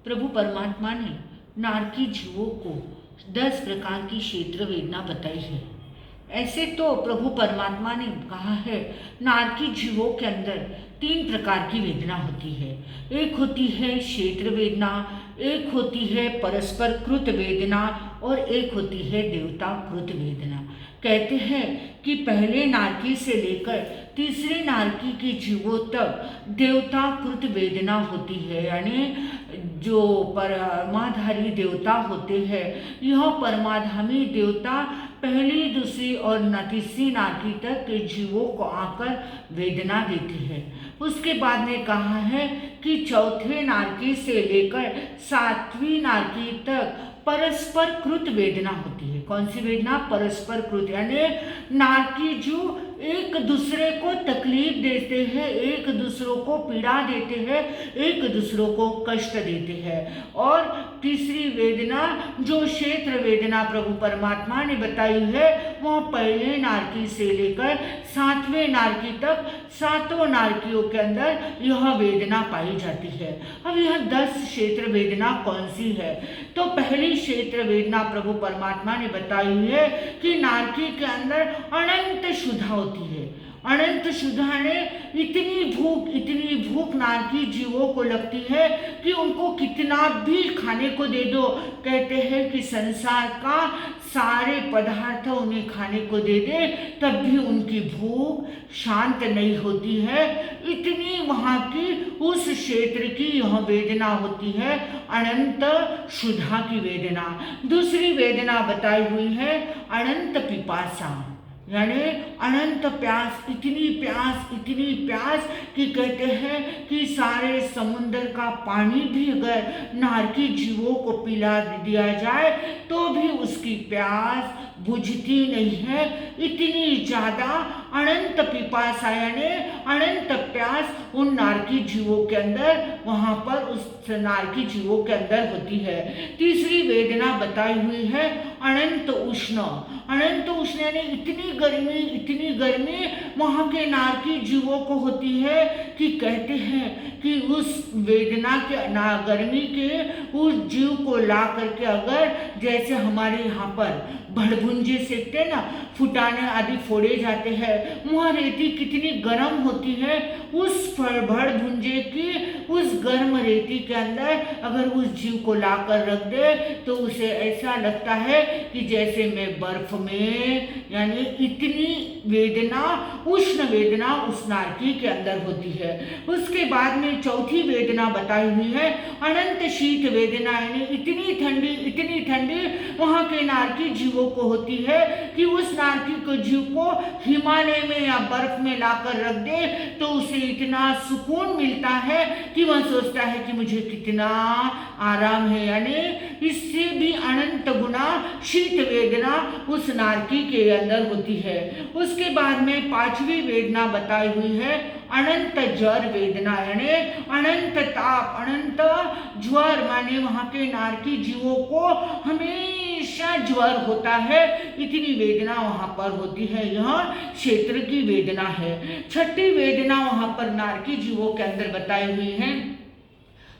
प्रभु परमात्मा ने नारकी जीवों को 10 प्रकार की क्षेत्र वेदना बताई है। ऐसे तो प्रभु परमात्मा ने कहा है नारकी जीवों के अंदर 3 प्रकार की वेदना होती है। एक होती है क्षेत्र वेदना, एक होती है परस्पर कृत वेदना और एक होती है देवता कृत वेदना। कहते हैं कि पहले नारकी से लेकर तीसरे नारकी के जीवों तक देवता कृत वेदना होती है, यानी जो परमाधारी देवता होते हैं, यह परमाधामी देवता पहली, दूसरी और तीसरी नारकी तक के जीवों को आकर वेदना देते हैं। उसके बाद में कहा है कि चौथे नारकी से लेकर 7वीं नारकी तक परस्पर कृत वेदना होती है। कौन सी वेदना? परस्पर कृत, यानी नारकी जो एक दूसरे को तकलीफ देते हैं, एक दूसरों को पीड़ा देते हैं, एक दूसरों को कष्ट देते हैं। और तीसरी वेदना जो क्षेत्र वेदना प्रभु परमात्मा ने बताई है, वह पहले नारकी से लेकर 7वें नारकी तक 7 नारकियों के अंदर यह वेदना पाई जाती है। अब यह 10 क्षेत्र वेदना कौन सी है? तो पहली क्षेत्र वेदना प्रभु परमात्मा ने बताई है कि नारकी के अंदर अनंत क्षुधा होती है। अनंत क्षुधा ने इतनी भूख नारकी जीवों को लगती है कि उनको कितना भी खाने को दे दो, कहते हैं कि संसार का सारे पदार्थ उन्हें खाने को दे दे तब भी उनकी भूख शांत नहीं होती है। इतनी वहाँ की उस क्षेत्र की यह वेदना होती है, अनंत क्षुधा की वेदना। दूसरी वेदना बताई हुई है अनंत पिपासा, यानी अनंत प्यास, इतनी प्यास कि कहते हैं कि सारे समुद्र का पानी भी अगर नारकी जीवों को पिला दिया जाए तो भी उसकी प्यास बुझती नहीं है। इतनी ज़्यादा अनंत पिपासा, यानी अनंत प्यास उन नारकी जीवों के अंदर, वहाँ पर उस नारकी जीवों के अंदर होती है। तीसरी वेदना बताई हुई है अनंत उष्ण। अनंत उष्ण यानी इतनी गर्मी वहाँ के नारकी जीवों को होती है कि कहते हैं कि उस वेदना के गर्मी के उस जीव को ला करके अगर जैसे हमारे यहाँ पर भड़भुंजे सेकते ना, फुटाने आदि फोड़े जाते हैं, वहाँ रेती कितनी गर्म होती है, उस भड़भुंजे की उस गर्म रेती के अंदर अगर उस जीव को ला कर रख दे तो उसे ऐसा लगता है कि जैसे मैं बर्फ में, यानी इतनी वेदना, उष्ण वेदना उस नारकी के अंदर होती है। उसके बाद में चौथी वेदना बताई हुई है अनंत शीत वेदना, यानी इतनी ठंडी वहाँ के नारकी जीवों को होती है कि उस नारकी को जीव को हिमालय में या बर्फ में लाकर रख दे तो उसे इतना सुकून मिलता है कि वह सोचता है कि मुझे कितना आराम है, यानी इससे भी अनंत गुना शीत वेदना उस नारकी के अंदर होती है। उसके बाद में 5वीं वेदना बताई हुई है अनंत ज्वर वेदना, यानी अनंत ताप, अनंत ज्वर, माने वहाँ के नारकी जीवों को हमेशा ज्वर होता है, इतनी वेदना वहाँ पर होती है। यह क्षेत्र की वेदना है। 6ठी वेदना वहाँ पर नारकी जीवों के अंदर बताई हुई है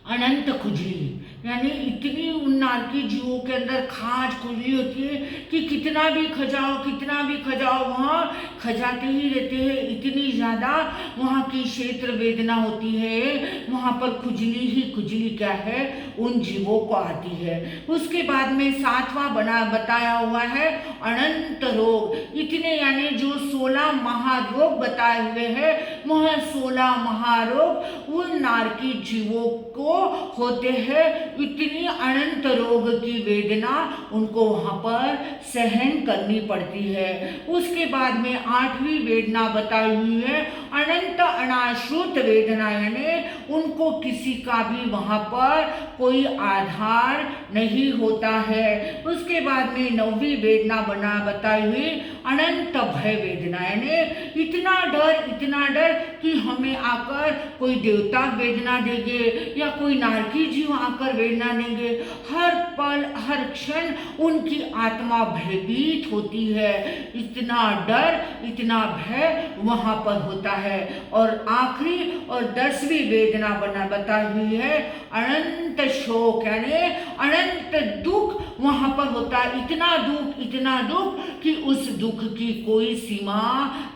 अनंत खुजली, यानी इतनी उन नारकी जीवों के अंदर खाज खुजली होती है कि कितना भी खजाओ वहाँ खजाते ही रहते हैं। इतनी ज़्यादा वहाँ की क्षेत्र वेदना होती है, वहाँ पर खुजली ही खुजली क्या है उन जीवों को आती है। उसके बाद में 7वां बताया हुआ है अनंत रोग, इतने यानी जो 16 महारोग बताए हुए हैं, वह 16 महारोग उन नारकी जीवों को होते हैं। इतनी अनंत रोग की वेदना उनको वहाँ पर सहन करनी पड़ती है। उसके बाद में 8वीं वेदना बताई हुई है अनंत अनाश्रुत वेदना, यानी उनको किसी का भी वहाँ पर कोई आधार नहीं होता है। उसके बाद में 9वीं वेदना बताई हुई अनंत भय वेदना, यानी इतना डर कि हमें आकर कोई देवता वेदना देंगे या कोई नारकी जीव आकर वेदना देंगे। हर पल हर क्षण उनकी आत्मा भयभीत होती है, इतना डर इतना भय वहाँ पर होता है। और आखिरी और 10वीं वेदना बताई हुई है अनंत शोक यानी अनंत दुख वहाँ पर होता है, इतना दुख कि उस दुख की कोई सीमा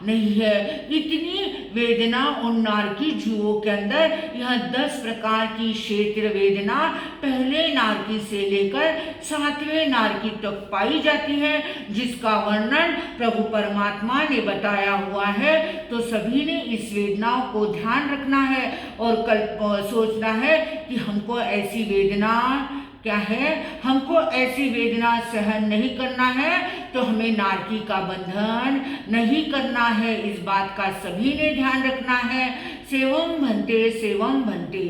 नहीं है। इतनी वेदना उन नारकी जीवों के अंदर, यह 10 प्रकार की क्षेत्र वेदना पहले नारकी से लेकर 7वें नारकी तक पाई जाती है, जिसका वर्णन प्रभु परमात्मा ने बताया हुआ है। तो सभी ने इस वेदनाओं को ध्यान रखना है और सोचना है कि हमको ऐसी वेदना क्या है, हमको ऐसी वेदना सहन नहीं करना है, तो हमें नारकी का बंधन नहीं करना है। इस बात का सभी ने ध्यान रखना है। सेवम भंते सेवम भंते।